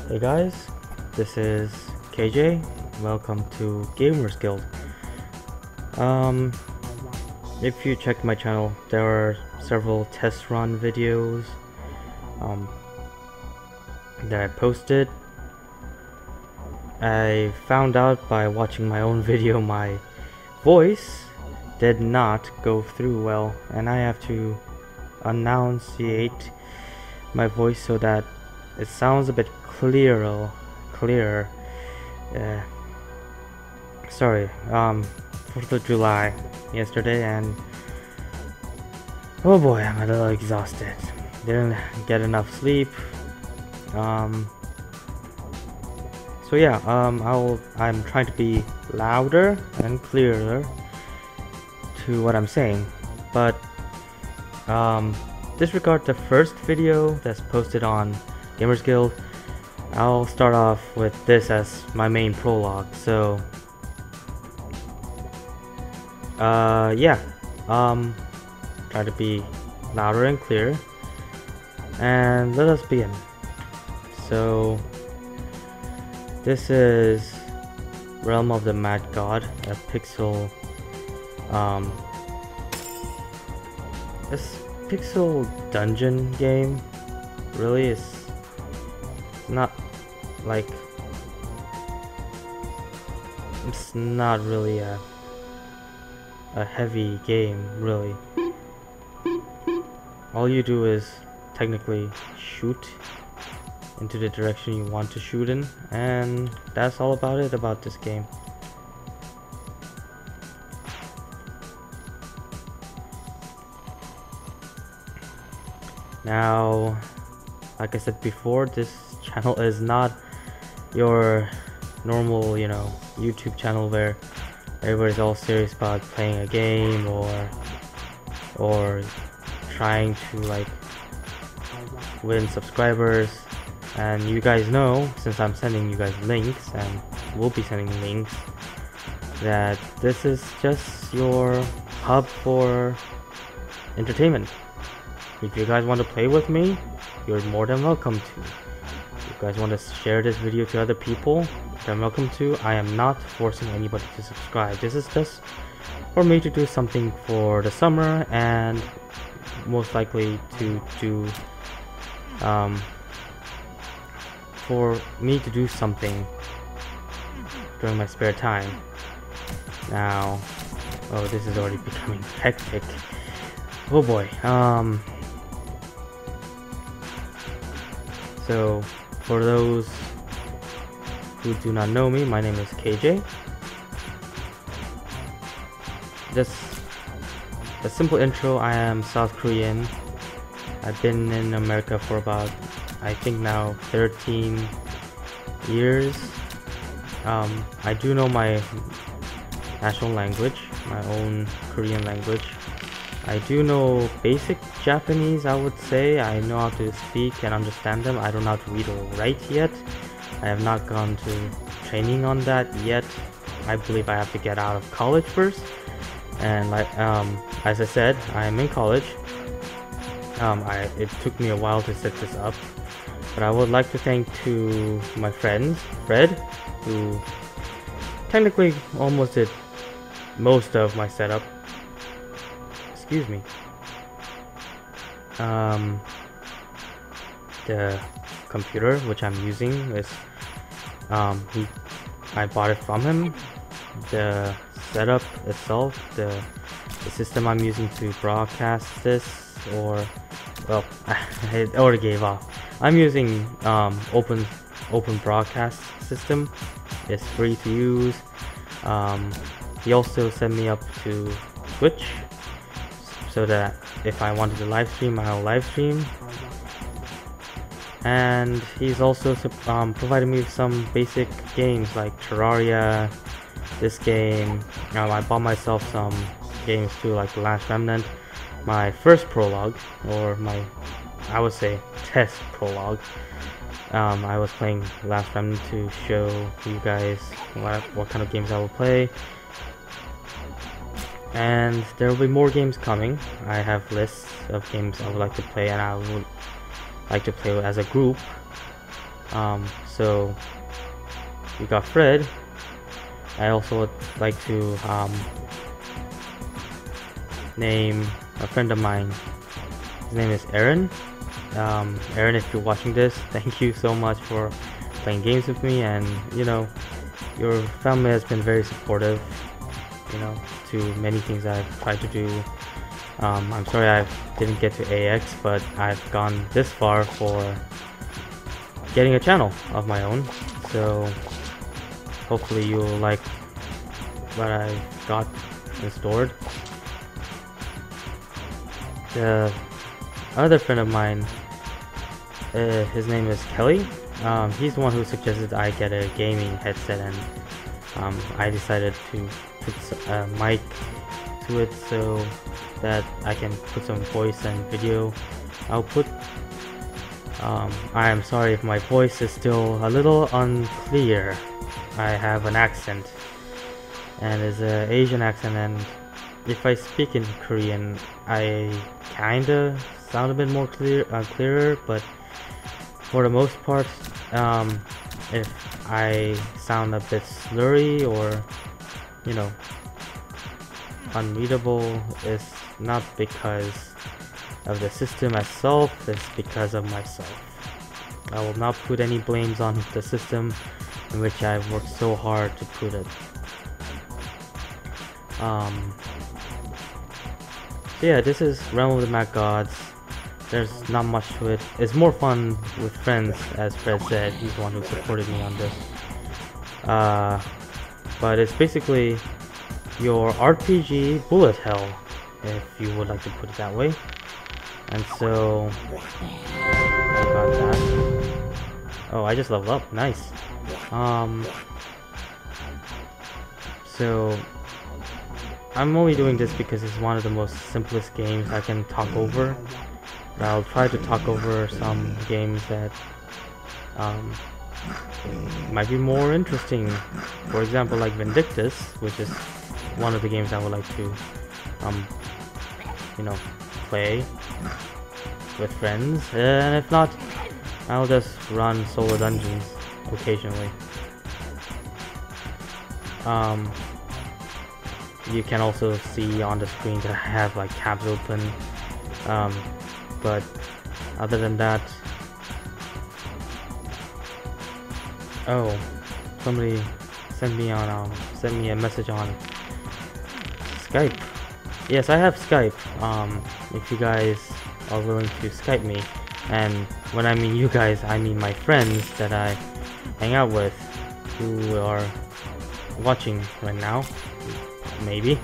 Hey guys, this is KJ. Welcome to Gamers Guild. If you checked my channel, there are several test run videos that I posted. I found out by watching my own video my voice did not go through well, and I have to enunciate my voice so that it sounds a bit clearer. Sorry, 4th of July yesterday, and oh boy, I'm a little exhausted. Didn't get enough sleep. So yeah, I'm trying to be louder and clearer to what I'm saying, but disregard the first video that's posted on Gamers Guild. I'll start off with this as my main prologue. So try to be louder and clear, and let us begin. So this is Realm of the Mad God, a pixel dungeon game. Really, it's not like, it's not really a heavy game, really. All you do is technically shoot into the direction you want to shoot in, and that's all about it about this game. Now, like I said before, this channel is not your normal, YouTube channel where everybody's all serious about playing a game or trying to like win subscribers. And you guys know, since I'm sending you guys links and will be sending links, that this is just your hub for entertainment. If you guys want to play with me, you're more than welcome to. If you guys want to share this video to other people, you're welcome to. I am not forcing anybody to subscribe. This is just for me to do something for the summer, and most likely to do for me to do something during my spare time. Now, oh, this is already becoming hectic. Oh boy. So, for those who do not know me, my name is KJ. Just a simple intro. I am South Korean. I've been in America for about, I think now, 13 years. I do know my national language, my own Korean language. I do know basic Japanese, I would say. I know how to speak and understand them. I don't know how to read or write yet. I have not gone to training on that yet. I believe I have to get out of college first. And like, as I said, I am in college. It took me a while to set this up, but I would like to thank to my friends, Fred, who technically almost did most of my setup. Excuse me. The computer which I'm using is I bought it from him. The setup itself, the system I'm using to broadcast this, or well, I already gave off. I'm using open broadcast system. It's free to use. He also set me up to Twitch, so that if I wanted to live stream, I'll live stream. And he's also provided me with some basic games like Terraria, this game. I bought myself some games too, like The Last Remnant, my first prologue, or I would say test prologue. I was playing Last Remnant to show you guys what kind of games I will play. And there will be more games coming. I have lists of games I would like to play, and I would like to play as a group. So we got Fred. I also would like to name a friend of mine. His name is Aaron. Aaron, if you're watching this, thank you so much for playing games with me, and you know, your family has been very supportive, you know, to many things I've tried to do. I'm sorry I didn't get to AX, but I've gone this far for getting a channel of my own, so hopefully you'll like what I got installed. The other friend of mine, his name is Kelly. He's the one who suggested I get a gaming headset, and I decided to put a mic to it so that I can put some voice and video output. I am sorry if my voice is still a little unclear. I have an accent, and it's an Asian accent, and if I speak in Korean, I kinda sound a bit more clearer, but for the most part, if I sound a bit slurry or, you know, unreadable, it's not because of the system itself, it's because of myself. I will not put any blames on the system in which I've worked so hard to put it. So yeah, this is Realm of the Mad Gods. There's not much to it. It's more fun with friends, as Fred said. He's the one who supported me on this. But it's basically your RPG bullet hell, if you would like to put it that way. And so I got that. Oh, I just leveled up. Nice. So I'm only doing this because it's one of the most simplest games I can talk over. I'll try to talk over some games that might be more interesting. For example, like Vindictus, which is one of the games I would like to you know, play with friends, and if not, I'll just run solo dungeons occasionally. You can also see on the screen that I have like tabs open, but other than that, oh, somebody sent me a message on Skype. Yes, I have Skype. If you guys are willing to Skype me, and when I mean you guys, I mean my friends that I hang out with, who are watching right now, maybe.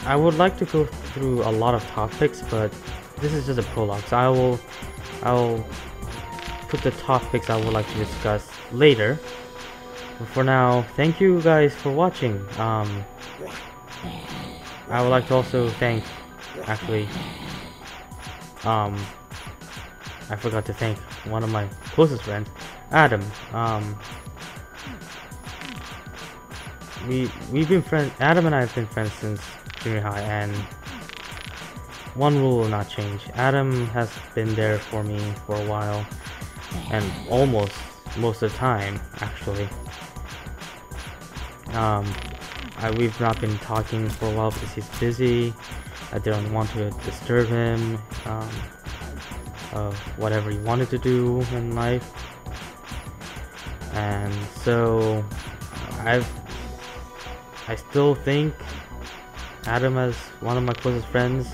I would like to go through a lot of topics, but this is just a prologue, so I'll put the topics I would like to discuss later. But for now, thank you guys for watching. I would like to also thank, actually, I forgot to thank one of my closest friends, Adam. We've been friends. Adam and I have been friends since junior high, and one rule will not change. Adam has been there for me for a while, and almost most of the time, actually. We've not been talking for a while because he's busy. I didn't want to disturb him of whatever he wanted to do in life, and so I still think Adam as one of my closest friends.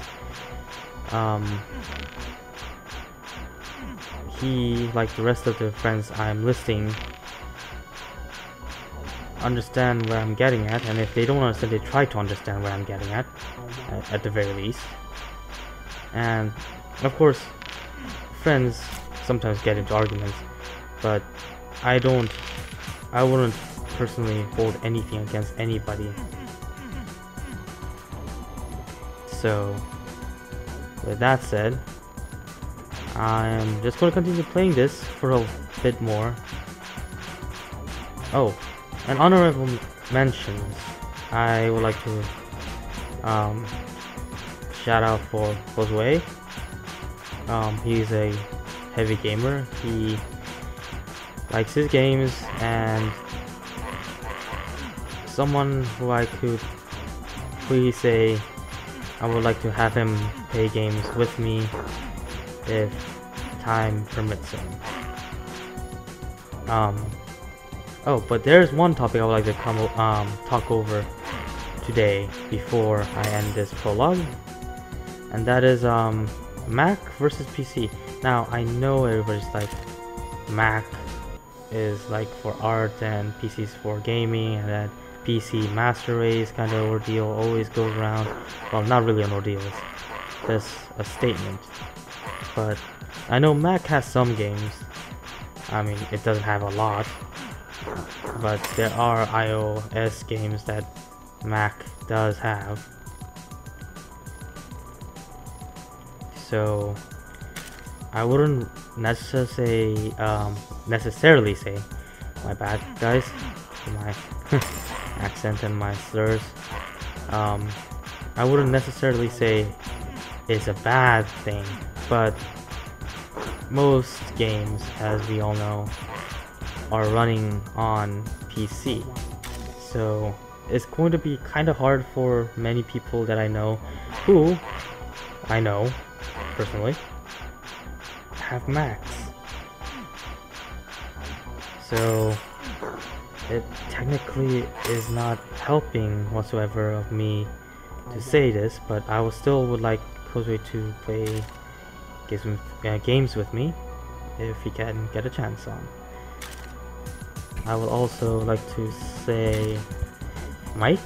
He, like the rest of the friends I'm listing, understand where I'm getting at, and if they don't understand, they try to understand where I'm getting at the very least. And of course, friends sometimes get into arguments, but I wouldn't personally hold anything against anybody. So with that said, I'm just going to continue playing this for a bit more. Oh, and honorable mentions, I would like to shout out for Josue. He's a heavy gamer. He likes his games, and someone who I could please say I would like to have him play games with me if time permits him. Oh, but there's one topic I would like to talk over today before I end this prologue, and that is Mac versus PC. Now I know everybody's like, Mac is like for art and PC's for gaming, and that PC master race kind of ordeal always goes around. Well, not really an ordeal, it's just a statement. But I know Mac has some games. I mean, it doesn't have a lot, but there are iOS games that Mac does have. So I wouldn't necessarily say, my bad guys for my accent and my slurs, I wouldn't necessarily say it's a bad thing, but most games, as we all know, are running on PC, so it's going to be kind of hard for many people that I know, who I know personally have Macs. So it technically is not helping whatsoever of me to say this, but I would like Kozue to play games with me if he can get a chance on. I would also like to say Mike,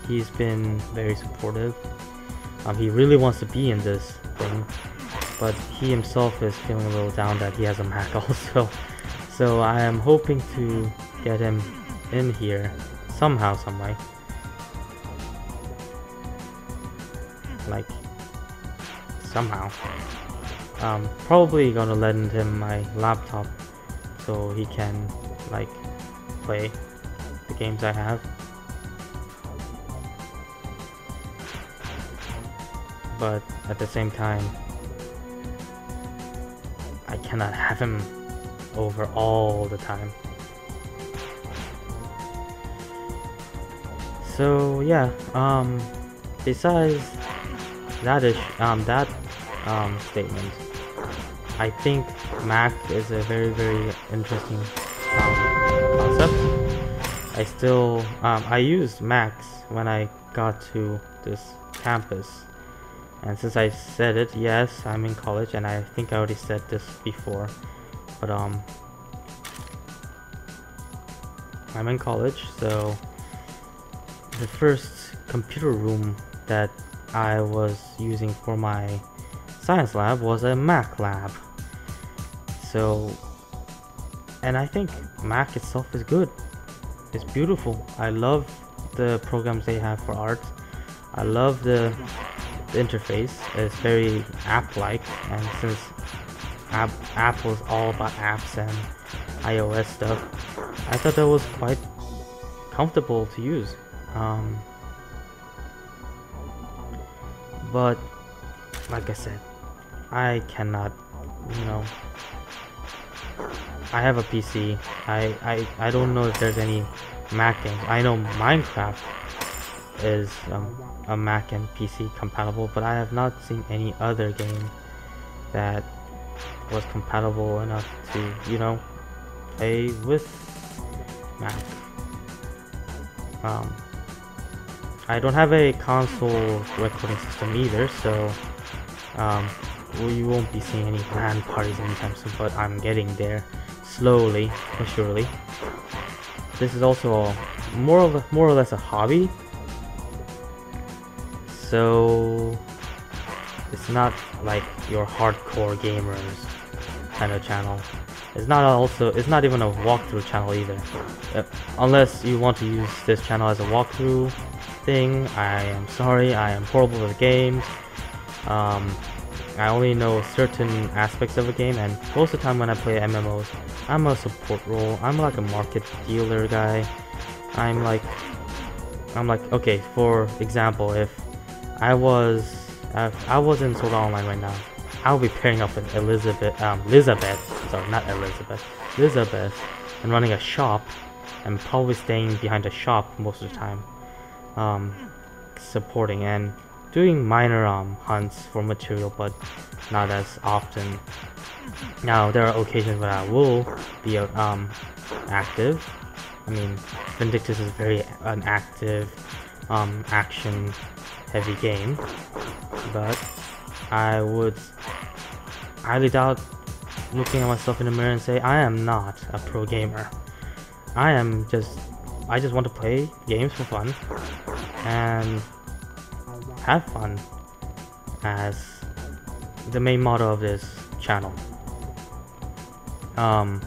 he's been very supportive. He really wants to be in this thing, but he himself is feeling a little down that he has a Mac also. So I am hoping to get him in here somehow, some way. Like, somehow. Probably gonna lend him my laptop so he can, like, play the games I have. But at the same time, I cannot have him over all the time. So yeah, besides that statement, I think Mac is a very, very interesting concept. I used Macs when I got to this campus, and since I said it, yes, I'm in college, and I think I already said this before, but I'm in college, so the first computer room that I was using for my science lab was a Mac lab. So, and I think Mac itself is good. It's beautiful. I love the programs they have for art. I love the interface. It's very app-like, and since Apple is all about apps and iOS stuff, I thought that was quite comfortable to use. But like I said, I cannot, I have a PC. I don't know if there's any Mac games. I know Minecraft is a Mac and PC compatible, but I have not seen any other game that was compatible enough to, play with Mac. I don't have a console recording system either, so we won't be seeing any LAN parties anytime soon, but I'm getting there slowly but surely. This is also more or less a hobby, so it's not like your hardcore gamers kind of channel. It's not even a walkthrough channel either. Unless you want to use this channel as a walkthrough thing, I am sorry, I am horrible with games. I only know certain aspects of a game, and most of the time when I play MMOs, I'm a support role. I'm like a market dealer guy. I'm like, okay, for example, if I was in Sword Art Online right now, I'll be pairing up with Elizabeth, sorry, not Elizabeth, Elizabeth, and running a shop, and probably staying behind the shop most of the time, supporting and doing minor hunts for material, but not as often. Now there are occasions when I will be active. I mean, Vindictus is very an active, action-heavy game, but I would highly doubt looking at myself in the mirror and say I am not a pro gamer. I just want to play games for fun and have fun as the main motto of this channel. I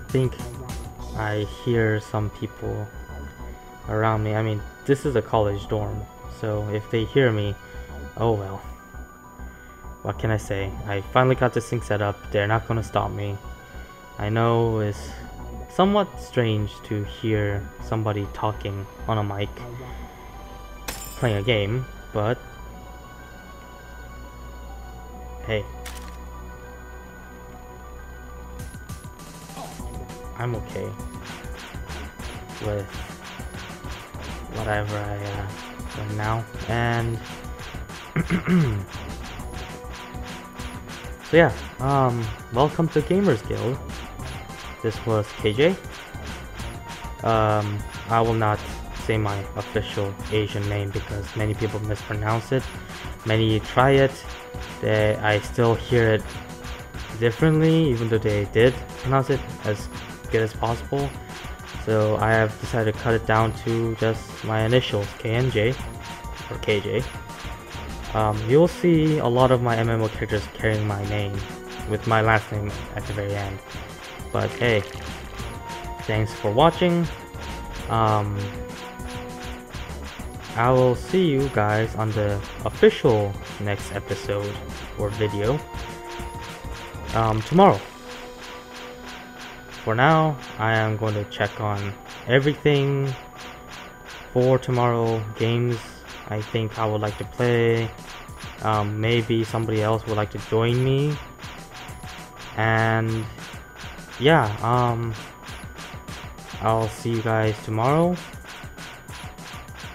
think I hear some people around me. I mean, this is a college dorm, so if they hear me, oh well. What can I say? I finally got this thing set up. They're not gonna stop me. I know it's somewhat strange to hear somebody talking on a mic playing a game, but hey, I'm okay with whatever I am now. And so yeah, welcome to Gamers Guild. This was KJ. I will not say my official Asian name because many people mispronounce it. Many try it. I still hear it differently, even though they did pronounce it as good as possible. So I have decided to cut it down to just my initials, KNJ or KJ. You'll see a lot of my MMO characters carrying my name with my last name at the very end. But hey, thanks for watching. I will see you guys on the official next episode or video tomorrow. For now, I am going to check on everything for tomorrow. Games I think I would like to play. Maybe somebody else would like to join me. And yeah, I'll see you guys tomorrow.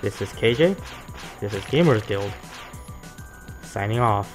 This is KJ. This is Gamers Guild. Signing off.